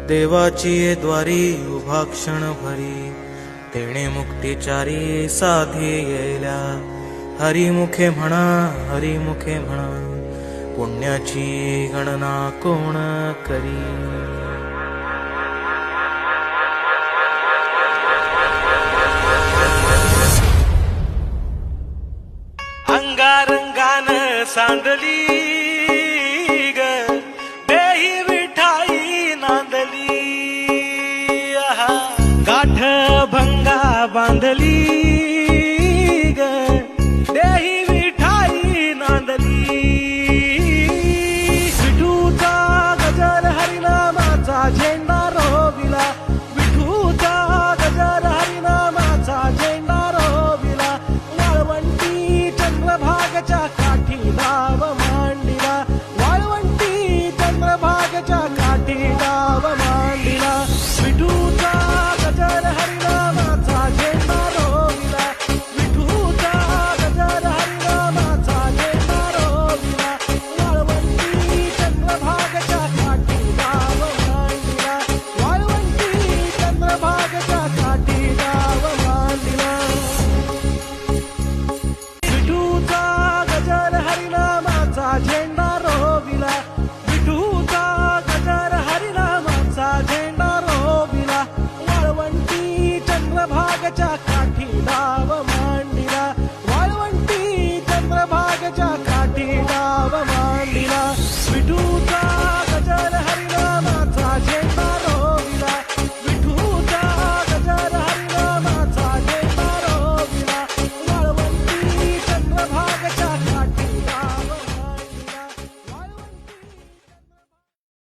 देवाची द्वारी उभा क्षण भरी, तेणे मुक्तिचारी साधी येल्या. हरिमुखे म्हणा, हरिमुखे म्हणा, पुण्याची गणना कोण करी. अंगारंगान सांडली ग देही विठाई नांदली. गाठ भंगा बांधली